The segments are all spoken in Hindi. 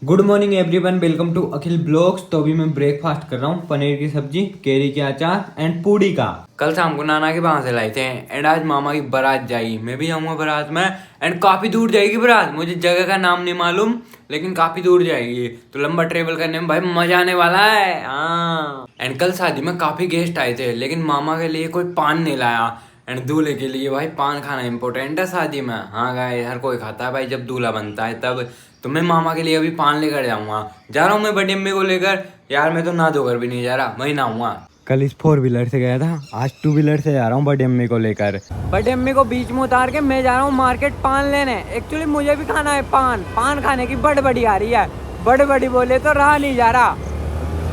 Good morning everyone, welcome to Akhil blogs. तो अभी मैं ब्रेकफास्ट कर रहा हूँ, पनीर की सब्जी, केरी के अचार एंड पूड़ी का। कल शाम को नाना के वहां से लाए थे एंड आज मामा की बारात जाएगी। मैं भी जाऊंगा बारात में एंड काफी दूर जाएगी बारात। मुझे जगह का नाम नहीं मालूम लेकिन काफी दूर जाएगी, तो लंबा ट्रेवल करने में भाई मजा आने वाला है। हाँ, एंड कल शादी में काफी गेस्ट आए थे लेकिन मामा के लिए कोई पान नहीं लाया एंड दूल्हे के लिए भाई पान खाना इम्पोर्टेंट है शादी में। हाँ गाइस, हर कोई खाता है भाई जब दूल्हा बनता है तब। तो मैं मामा के लिए अभी पान लेकर जाऊंगा। जा रहा हूँ मैं बड़ी अम्मी को लेकर। यार मैं तो ना धोकर भी नहीं जा रहा, वही नहाऊंगा। कल इस 4 व्हीलर से गया था, आज 2 व्हीलर से जा रहा हूँ बड़ी अम्मी को लेकर। बड़ी अम्मी को बीच में उतार के मैं जा रहा हूँ मार्केट पान लेने। एक्चुअली मुझे भी खाना है पान खाने की बड़ी आ रही है। बड़ी बोले तो रहा नहीं जा रहा,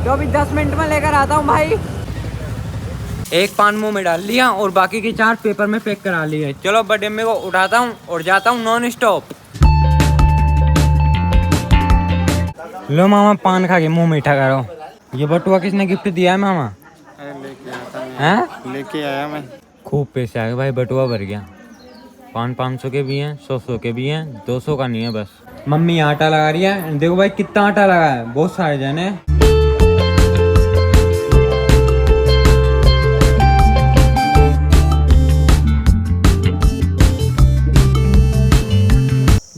तो अभी 10 मिनट में लेकर आता हूँ भाई। एक पान मुंह में डाल लिया और बाकी के 4 पेपर में पैक करा लिए। चलो बड़ी अम्मी को उठाता हूँ और जाता हूँ नॉन स्टॉप। लो मामा, पान खा के मुंह मीठा करो। ये बटुआ किसने गिफ्ट दिया है मामा? लेके आया मैं। खूब पैसे आ गए भाई, बटुआ भर गया। 500 के भी हैं, 100 के भी हैं, 200 का नहीं है बस। मम्मी आटा लगा रही है, देखो भाई कितना आटा लगा है, बहुत सारे जने।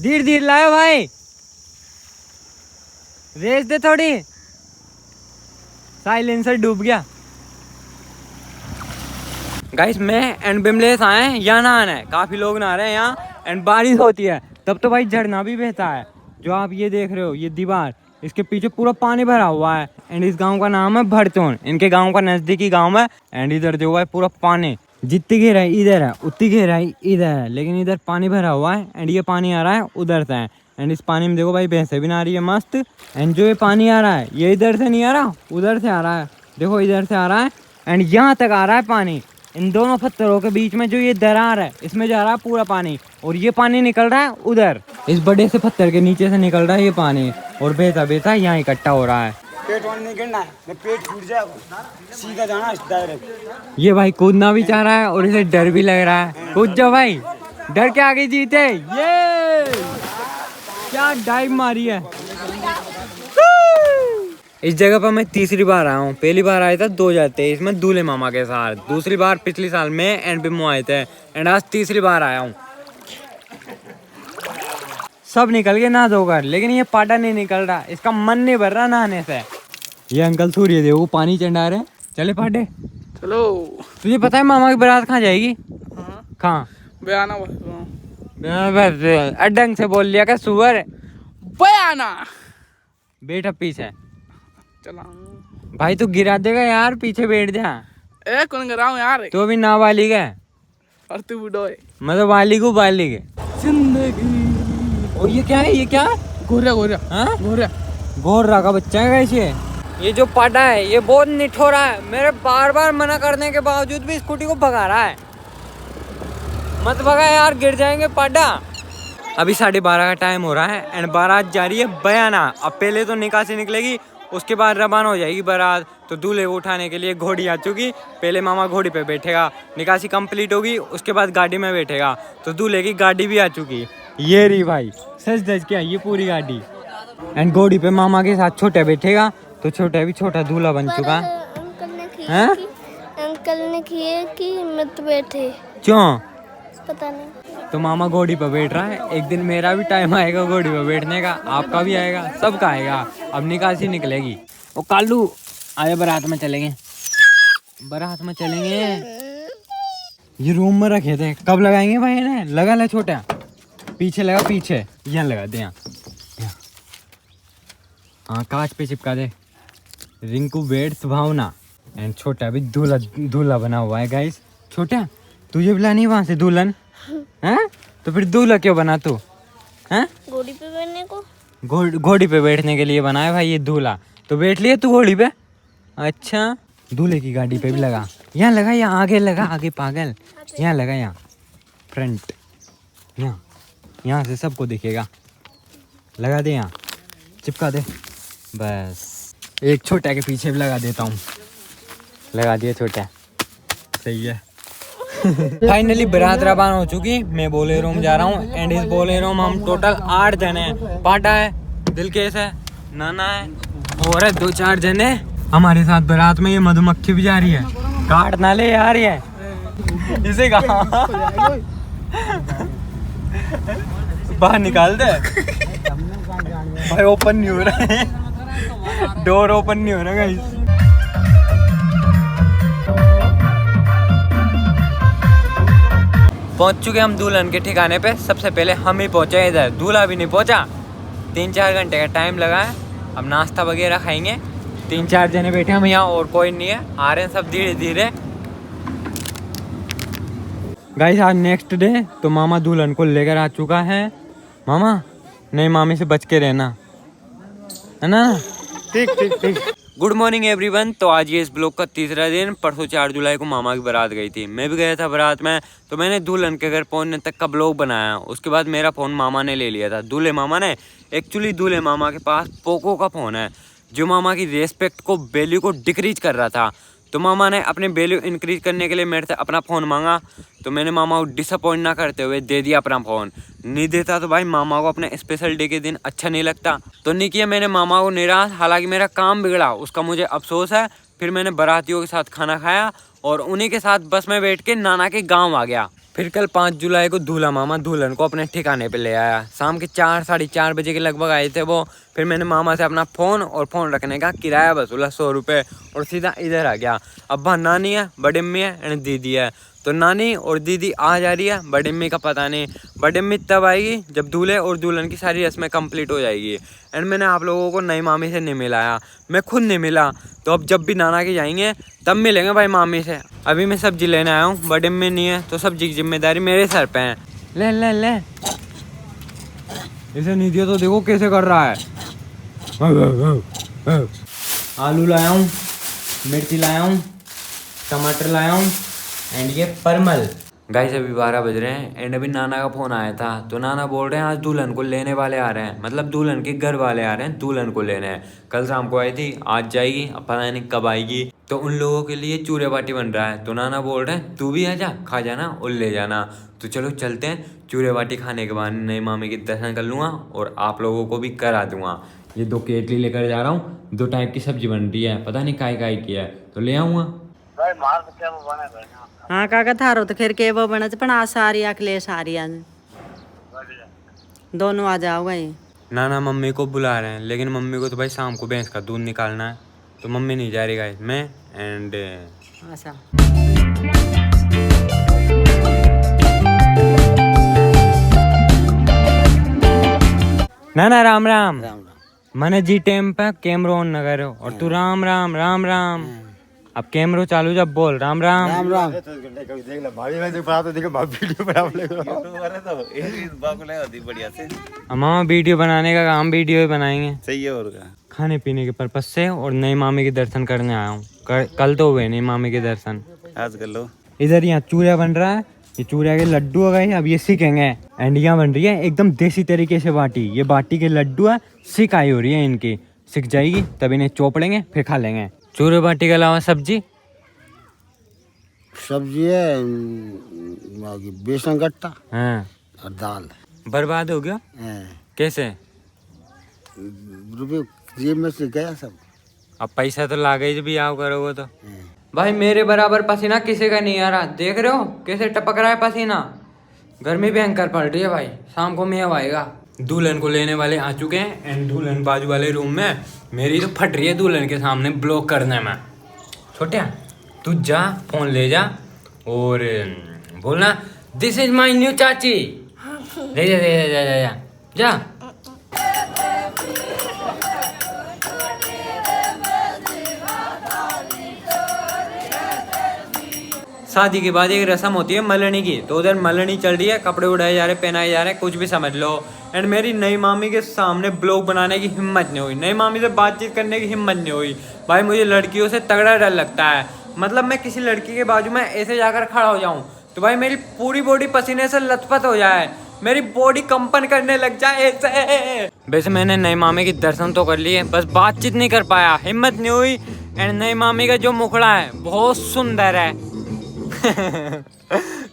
धीरे लायो भाई, रेस दे थोड़ी। साइलेंसर डूब गया। गाइस मैं एंड बिमलेश आए हैं यहाँ नहाने। काफी लोग नहा रहे हैं यहाँ एंड बारिश होती है तब तो भाई झरना भी बहता है। जो आप ये देख रहे हो, ये दीवार, इसके पीछे पूरा पानी भरा हुआ है एंड इस गांव का नाम है भरचौन। इनके गांव का नजदीकी गांव है एंड इधर जो है पूरा पानी, जितनी गहराई इधर है उतनी गहराई इधर है, लेकिन इधर पानी भरा हुआ है एंड ये पानी आ रहा है उधर से। एंड इस पानी में देखो भाई भैंसे भी नहा रही है मस्त। एंड जो ये पानी आ रहा है ये इधर से नहीं आ रहा, उधर से आ रहा है। देखो इधर से आ रहा है एंड यहाँ तक आ रहा है पानी। इन दोनों पत्थरों के बीच में जो ये दरार है इसमें जा रहा है पूरा पानी और ये पानी निकल रहा है उधर। इस बड़े से पत्थर के नीचे से निकल रहा है ये पानी और बहता यहाँ इकट्ठा हो रहा है। पेट वाले नहीं गिरना है, पेट फूट जाएगा, सीधा जाना डायरेक्ट। ये भाई कूदना भी चाह रहा है और इसे डर भी लग रहा है। कूद जाओ भाई, डर के आगे जीते। ये क्या डाइव मारी है। इस जगह पर मैं तीसरी बार आया हूँ। पहली बार आया था 2023 में दूल्हे मामा के साथ, दूसरी बार पिछले साल में एंड बिमो आए थे एंड आज तीसरी बार आया हूँ। सब निकल गए नहा धोकर लेकिन ये पाटा नहीं निकल रहा, इसका मन नहीं भर रहा नहाने से। ये अंकल सूर्य देव पानी चढ़ा रहे। चले पाटे चलो। तुझे पता है मामा की बारात कहाँ जाएगी? कहाँ? बयाना। ढंग से बोल लिया क्या सुअर? बयाना। बेटा पीछे चला भाई, तू गिरा देगा यार, पीछे बैठ जा। ए कौन कराऊं यार? तू अभी नाबालिग है और तू बूढ़ो है। मैं तो बालिग है। जिंदगी। और ये क्या है? ये क्या? गोरा हाँ? गोरा का बच्चा है कैसे? ये जो पाटा है ये बहुत निठोरा है। मेरे बार मना करने के बावजूद भी स्कूटी को भगा रहा है। मत भगा यार, गिर जाएंगे पाटा। अभी 12:30 का टाइम हो रहा है एंड बारात जा रही है बयाना। अब पहले तो निकाह से निकलेगी, उसके बाद रवाना हो जाएगी बारात। तो दूल्हे को उठाने के लिए घोड़ी आ चुकी। पहले मामा घोड़ी पे बैठेगा, निकासी कंप्लीट होगी, उसके बाद गाड़ी में बैठेगा। तो दूल्हे की गाड़ी भी आ चुकी। ये रही भाई, सच धज के ये पूरी गाड़ी। एंड घोड़ी पे मामा के साथ छोटा बैठेगा, तो छोटा भी छोटा दूल्हा बन चुका है। अंकल ने किए कि मत बैठे, क्यों पता नहीं। तो मामा घोड़ी पर बैठ रहा है। एक दिन मेरा भी टाइम आएगा घोड़ी पर बैठने का, आपका भी आएगा, सबका आएगा। अब निकासी निकलेगी। ओ कालू आया, बारात में चलेंगे। ये रूम में रखे थे, कब लगाएंगे भाई इन्हें? लगा ले छोटा, पीछे लगा, पीछे यहाँ लगा दे। हाँ कांच पे चिपका दे। रिंकू बेड सुभावना एंड छोटा भी दूल्हा बना हुआ है गाइस। छोटा तुझे बुला नहीं वहां से दुल्हन है, तो फिर दूल्हा क्यों बना तू? हैं? घोड़ी पे बैठने को, घोड़ी पे बैठने के लिए बनाया भाई ये दूल्हा। तो बैठ लिया तू घोड़ी पे? अच्छा, दूल्हे की गाड़ी पे भी लगा। यहाँ लगा, यहाँ आगे लगा, आगे पागल। यहाँ लगा, यहाँ फ्रंट, यहाँ से सबको दिखेगा। लगा दे, यहाँ चिपका दे बस। एक छोटा के पीछे भी लगा देता हूँ। लगा दिया छोटा, सही है। फाइनली बारात रवाना हो चुकी। मैं बोलेरो में जा रहा हूँ एंड इस बोलेरो में हम टोटल 8 जने हैं। पाटा है, दिलकेश है, नाना है और है 2-4 जने हमारे साथ बारात में। ये मधुमक्खी भी जा रही है, काट ना ले यार ये इसे कहा बाहर निकाल दे भाई। ओपन नहीं हो रहा है, डोर ओपन नहीं हो रहा गाइस। पहुंच चुके हम दुल्हन के ठिकाने पे। सबसे पहले हम ही पहुंचे इधर, दूल्हा भी नहीं पहुंचा। 3-4 घंटे का टाइम लगा है। अब नाश्ता वगैरह खाएंगे। 3-4 जने बैठे हम यहाँ, और कोई नहीं है। आ रहे हैं सब धीरे धीरे। गाइस आज नेक्स्ट डे, तो मामा दुल्हन को लेकर आ चुका है। मामा नई मामी से बच के रहना, है ना? ठीक ठीक ठीक। Good morning everyone. तो आज ये इस ब्लॉग का तीसरा दिन। परसों 4 जुलाई को मामा की बारात गई थी, मैं भी गया था बारात में। तो मैंने दुल्हन के घर पहुंचने तक का ब्लॉग बनाया। उसके बाद मेरा फ़ोन मामा ने ले लिया था, दूल्हे मामा ने। एक्चुअली दूल्हे मामा के पास पोको का फ़ोन है, जो मामा की रेस्पेक्ट को, वैल्यू को डिक्रीज कर रहा था। तो मामा ने अपने वैल्यू इंक्रीज करने के लिए मेरे से अपना फ़ोन मांगा। तो मैंने मामा को डिसअपॉइंट ना करते हुए दे दिया अपना फ़ोन। नहीं देता तो भाई मामा को अपने स्पेशल डे के दिन अच्छा नहीं लगता। तो नहीं किया मैंने मामा को निराश। हालांकि मेरा काम बिगड़ा, उसका मुझे अफसोस है। फिर मैंने बारातियों के साथ खाना खाया और उन्हीं के साथ बस में बैठ के नाना के गाँव आ गया। फिर कल 5 जुलाई को दूल्हा मामा दुल्हन को अपने ठिकाने पे ले आया। शाम के 4-4:30 बजे के लगभग आए थे वो। फिर मैंने मामा से अपना फ़ोन और फ़ोन रखने का किराया वसूला 100 रुपये, और सीधा इधर आ गया। अब्बा नानी है, बड़ी अम्मी है एंड दीदी है। तो नानी और दीदी आ जा रही है, बड़ी अम्मी का पता नहीं। बड़ी अम्मी तब आएगी जब दूल्हे और दुल्हन की सारी रस्में कंप्लीट हो जाएगी। एंड मैंने आप लोगों को नई मामी से नहीं मिलाया, मैं खुद नहीं मिला। तो अब जब भी नाना के जाएंगे तब मिलेंगे भाई मामी से। अभी मैं सब्जी लेने आया हूँ, बड़ी अम्मी नहीं है तो सब्जी की जिम्मेदारी मेरे सर पे है। ले ले ले, इसे नहीं दिया तो देखो कैसे कर रहा है। आलू लाया हूँ, मिर्ची लाया हूँ, टमाटर लाया हूँ एंड ये परमल। गाइस अभी 12 बज रहे हैं एंड अभी नाना का फ़ोन आया था। तो नाना बोल रहे हैं आज दुल्हन को लेने वाले आ रहे हैं, मतलब दुल्हन के घर वाले आ रहे हैं दुल्हन को लेने। कल शाम को आई थी, आज जाएगी, अब पता नहीं कब आएगी। तो उन लोगों के लिए चूरे बाटी बन रहा है। तो नाना बोल रहे हैं तू भी आ जा, खा जाना और ले जाना। तो चलो चलते हैं। चूरे बाटी खाने के बाद नई मामी के दर्शन कर लूँगा और आप लोगों को भी करा दूँगा। ये 2 केटली लेकर जा रहा हूँ, 2 टाइप की सब्जी बन रही है, पता नहीं काय की है, तो ले आऊँगा। हाँ काका थारो तो फिर के वो बना पण आ सारी अखिलेश आ रही आज दोनों आ जाओ भाई। नाना मम्मी को बुला रहे हैं, लेकिन मम्मी को तो भाई शाम को भैंस का दूध निकालना है, तो मम्मी नहीं जा रही गाइस, मैं एंड अच्छा। नाना राम राम। मैंने जी टेम पे कैमरोन नगर और तू राम राम राम राम। अब कैमरो चालू जब बोल राम राम राम राम। मामा वीडियो बनाने का काम वीडियो ही बनाएंगे, सही है। और खाने पीने के पर्पज से। और नई मामी के दर्शन करने आया हूँ। कल तो हुए नहीं मामी के दर्शन, आज कर लो। इधर यहाँ चूरिया बन रहा है, ये चूरिया के लड्डू हो गए, अब ये सीखेंगे। एंड यहाँ बन रही है एकदम देसी तरीके से बाटी। ये बाटी के लड्डू है, सिकाई हो रही है इनकी, सीख जाएगी तब इन्हें चोप लेंगे फिर खा लेंगे। चूरे बाटी के अलावा सब्जी है बेसन गट्टा हाँ, और दाल। बर्बाद हो गया कैसे? रुपये जेब में से गया सब। अब पैसा तो लागे जब भी आओ करोगे तो। भाई मेरे बराबर पसीना किसी का नहीं आ रहा, देख रहे हो कैसे टपक रहा है पसीना। गर्मी भयंकर पड़ रही है भाई, शाम को मेव आएगा। दुल्हन को लेने वाले आ चुके हैं एंड दुल्हन बाजू वाले रूम में। मेरी तो फट रही है दुल्हन के सामने ब्लॉक करने में। छोटिया तू जा, फोन ले जा और बोलना दिस इज माय न्यू चाची। ले जा जा जा जा जा जा। शादी के बाद एक रस्म होती है मलनी की, तो उधर मलनी चल रही है, कपड़े उड़ाए जा रहे, पहनाए जा रहे, कुछ भी समझ लो। एंड मेरी नई मामी के सामने ब्लॉग बनाने की हिम्मत नहीं हुई, नई मामी से बातचीत करने की हिम्मत नहीं हुई। भाई मुझे लड़कियों से तगड़ा डर लगता है, मतलब मैं किसी लड़की के बाजू में ऐसे जाकर खड़ा हो जाऊँ तो भाई मेरी पूरी बॉडी पसीने से लथपथ हो जाए, मेरी बॉडी कंपन करने लग जाए ऐसे। वैसे मैंने नई मामी के दर्शन तो कर लिए, बस बातचीत नहीं कर पाया, हिम्मत नहीं हुई। एंड नई मामी का जो मुखड़ा है बहुत सुंदर है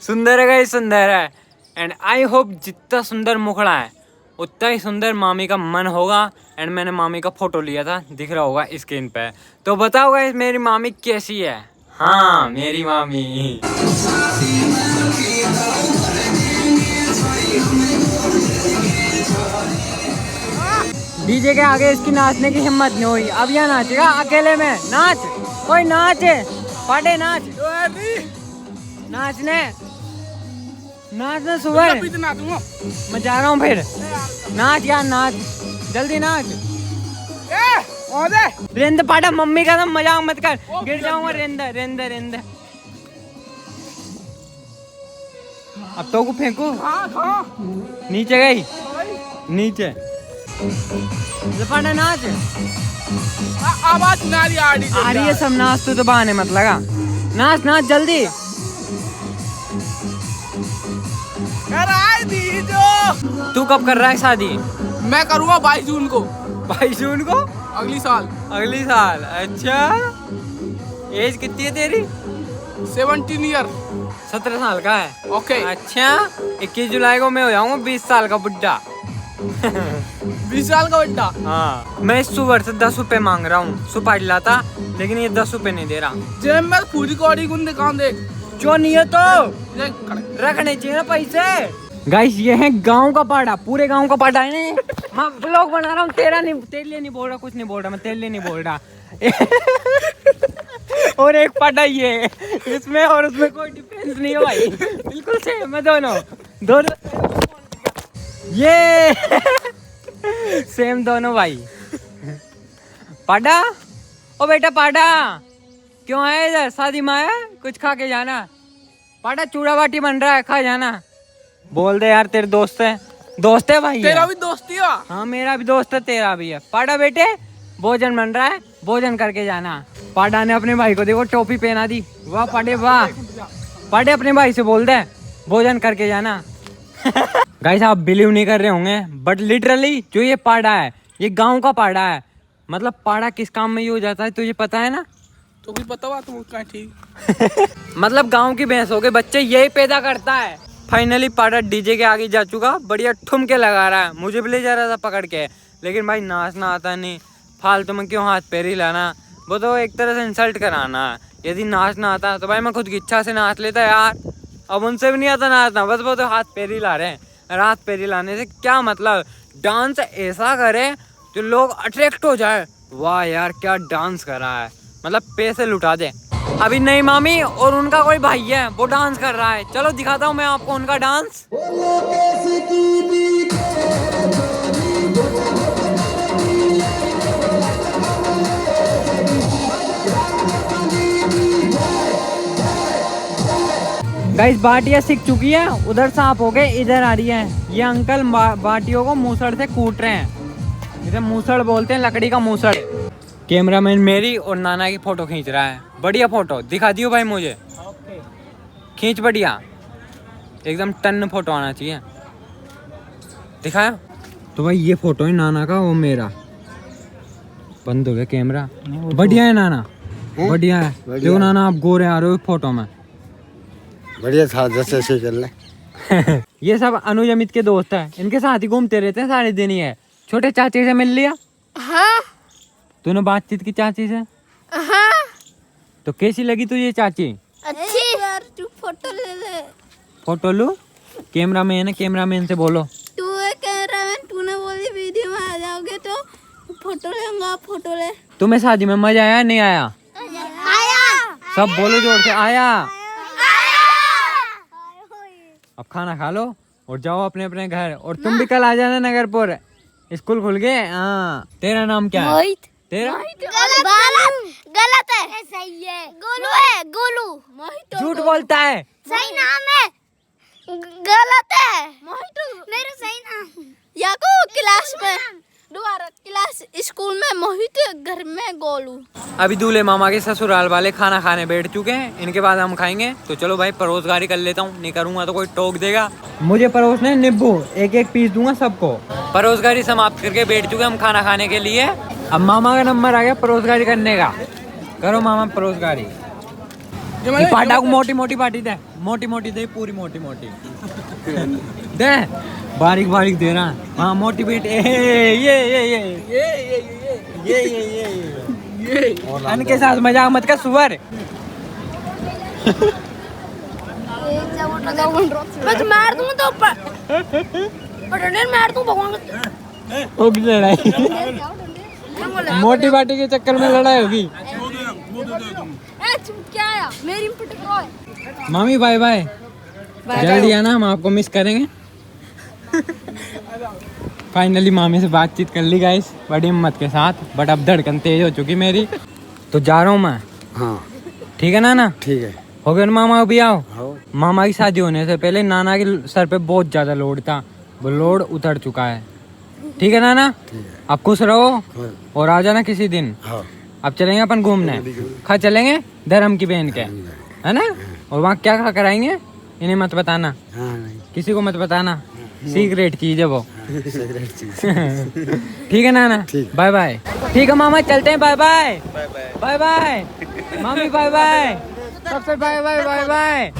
सुंदर है गाइस, सुंदर है। एंड आई होप जितना सुंदर मुखड़ा है उतना ही सुंदर मामी का मन होगा। एंड मैंने मामी का फोटो लिया था, दिख रहा होगा स्क्रीन पे। तो बताओ गाइस मेरी मामी कैसी है? हाँ मेरी मामी। डीजे के आगे इसकी नाचने की हिम्मत नहीं हुई, अब यह नाचेगा अकेले में। नाच, कोई नाच, पाटे नाच, नाचने नाचने सुबह मैं जा रहा हूँ फिर। नाच यार नाच, जल्दी नाच। रेंद पाटा, मम्मी का तो मजाक मत कर, गिर जाऊंगा। रेंद रेंद रेंद, अब तो को फेंकू। नीचे गई, नीचे पाटा नाच। आवाज आ रही है सब, नाच तो बहाने मत लगा। नाच नाच जल्दी। तू कब कर रहा है शादी? मैं करूँगा 22 जून को। 22 जून को? अगली साल। अगली साल? अच्छा, एज कितनी है तेरी? 17 ईयर। 17 साल का है? ओके। अच्छा, 21 जुलाई को मैं हो जाऊंगा 20 साल का बुड्ढा। 20 साल का बुड्ढा? हाँ। मैं इस सुवर से 10 रुपए मांग रहा हूँ, सुपारी लाता, लेकिन ये 10 रुपए नहीं दे रहा। जेब में पूरी कौड़ी गुन दिखा देख। जो नहीं है तो रखने चाहिए ना पैसे। गाइस ये है गांव का पाड़ा, पूरे गांव का पाड़ा है ना। मैं ब्लॉग बना रहा हूँ, तेरे लिए नहीं बोल रहा, कुछ नहीं बोल रहा, मैं तेरे लिए नहीं बोल रहा। और एक पाड़ा ये, इसमें और उसमें कोई डिफरेंस नहीं है भाई, बिल्कुल सेम है दोनों। ये सेम दोनों भाई। पाड़ा, ओ बेटा पाड़ा, क्यों आया इधर? शादी में आया, कुछ खा के जाना। पाड़ा चूड़ा बाटी बन रहा है, खा जाना। बोल दे यार, तेरे दोस्त है? दोस्त है भाई? तेरा भी दोस्त ही है? हाँ मेरा भी दोस्त है, तेरा भी है। पाड़ा बेटे भोजन बन रहा है, भोजन करके जाना। पाड़ा ने अपने भाई को देखो टोपी पहना दी। वाह पाड़े वाह। पाड़े अपने भाई से बोल दे भोजन करके जाना। गाइस आप बिलीव नहीं कर रहे होंगे, बट लिटरली जो ये पाड़ा है, ये गांव का पाड़ा है। मतलब पाड़ा किस काम में यूज होता है तुझे पता है ना? तो भी पता हुआ तुम क्या? ठीक। मतलब गांव की भैंसों के बच्चे यही पैदा करता है। फाइनली पाड़ा डीजे के आगे जा चुका, बढ़िया ठुमके लगा रहा है। मुझे भी ले जा रहा था पकड़ के, लेकिन भाई नाचना आता नहीं, फालतू में क्यों हाथ पैर हिलाना, वो तो एक तरह से इंसल्ट कराना है। यदि नाचना आता तो भाई मैं खुद की इच्छा से नाच लेता यार। अब उनसे भी नहीं आता नाचना, बस वो तो हाथ पैर हिला रहे हैं। हाथ पैर हिलाने से क्या मतलब? डांस ऐसा करे जो लोग अट्रैक्ट हो जाए। वाह यार क्या डांस करा है, मतलब पैसे लुटा दे। अभी नई मामी और उनका कोई भाई है, वो डांस कर रहा है। चलो दिखाता हूँ मैं आपको उनका डांस। गाइस बाटियाँ सीख चुकी है, उधर सांप हो गए, इधर आ रही है। ये अंकल बाटियों को मूसड़ से कूट रहे हैं, इसे मूसड़ बोलते हैं, लकड़ी का मूसड़। कैमरामैन मेरी और नाना की फोटो खींच रहा है। बढ़िया फोटो दिखा दियो भाई मुझे। खींच बढ़िया, एकदम टन फोटो आना चाहिए। दिखाया तो भाई ये फोटो है नाना का, वो मेरा। बंद हो गया कैमरा। बढ़िया है नाना, बढ़िया है। देखो नाना आप गोरे आ रहे हो फोटो में। बढ़िया था, जैसे ऐसे कर ले। ये सब अनुज अमित के दोस्त हैं, इनके साथ ही घूमते रहते हैं सारे दिन। ही है छोटे चाची से मिल लिया? हाँ तूने बातचीत की चाची से? हाँ। तो कैसी लगी तुझे चाची? अच्छी यार, तू फोटो ले ले। फोटो लूं? कैमरामैन है, कैमरामैन से बोलो। तू है कैमरामैन, तूने बोली वीडियो में आ जाओगे तो फोटो लेंगे। फोटो ले। तुम्हें शादी में मजा आया नहीं आया? आया। सब बोलो जोर से, आया। अब खाना खा लो और जाओ अपने अपने घर। और तुम भी कल आ जाना नगरपुर, स्कूल खुल गए। हाँ तेरा नाम क्या है? मोहित। तेरा? गलत है, सही है। गोलू है, गोलू। मोहित झूठ बोलता है। सही नाम है, गलत है। मोहित मेरा सही नाम। याको क्लास में दोबारा क्लास स्कूल में मोहित, घर में गोलू। अभी दूल्हे मामा के ससुराल वाले खाना खाने बैठ चुके हैं, इनके बाद हम खाएंगे। तो चलो भाई परोसगारी कर लेता हूँ, नहीं करूँगा तो कोई टोक देगा। मुझे परोसने नींबू एक एक पीस दूंगा सबको। परोसगारी समाप्त करके बैठ चुके हम खाना खाने के लिए। अब मामा का नंबर आ गया परोसगारी करने का। करो मामा परोसगारी। पाटा को मोटी मोटी पार्टी दे, मोटी मोटी दे, पूरी मोटी मोटी दे। बारीक बारीक दे रहा है। हाँ मोटिवेट ये अन के साथ मजाक मत कर सुअर। मैं तो मार दूंगा तो मार दूं भगवान होगी लड़ाई। मोटी बाटी के चक्कर में लड़ाई होगी। क्या आया मेरी पटको है। मामी बाय बाय, जल्दी आना, हम आपको मिस करेंगे। फाइनली मामी से बातचीत कर ली गाइस बड़ी हिम्मत के साथ, बट अब धड़कन तेज हो चुकी मेरी, तो जा रहा हूँ मैं। हाँ ठीक है नाना? ठीक है। हो गया ना मामा, अभी आओ। आओ। मामा की शादी होने से पहले नाना के सर पे बहुत ज्यादा लोड था, वो लोड उतर चुका है। ठीक है नाना? ठीक है। आप खुश रहो हाँ। और आ जाना किसी दिन। हाँ। अब चलेंगे अपन घूमने, खा चलेंगे धर्म की बहन के, है ना? और वहाँ क्या खा कर आएंगे इन्हें मत बताना, हाँ नहीं किसी को मत बताना, सीक्रेट चीज है वो। सिगरेट चीज। ठीक है नाना? ठीक। Bye bye. ठीक है मामा, चलते हैं। बाय बाय बाय बाय मामी, बाय बाय सबसे, बाय बाय बाय बाय।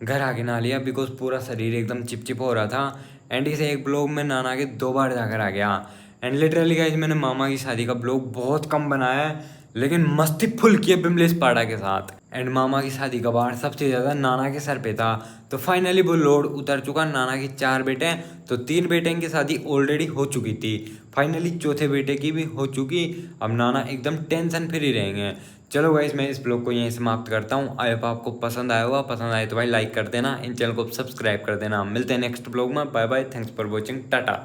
घर आके नहा लिया बिकॉज पूरा शरीर एकदम चिपचिप हो रहा था। एंड इसे एक ब्लॉग में नाना के 2 बार जाकर आ गया। एंड लिटरली गाइस मैंने मामा की शादी का ब्लॉग बहुत कम बनाया है, लेकिन मस्ती फुल की है बिमलेश पाड़ा के साथ। एंड मामा की शादी का बार सबसे ज़्यादा नाना के सर पे था, तो फाइनली वो लोड उतर चुका। नाना के 4 बेटे हैं, तो 3 बेटे की शादी ऑलरेडी हो चुकी थी, फाइनली चौथे बेटे की भी हो चुकी। अब नाना एकदम टेंशन फ्री रहेंगे। चलो गाइस मैं इस ब्लॉग को यहीं समाप्त करता हूँ। आई होप आपको पसंद आया होगा, पसंद आए तो भाई लाइक कर देना, इन चैनल को सब्सक्राइब कर देना। मिलते हैं नेक्स्ट ब्लॉग में। Bye bye, thanks for watching, Tata.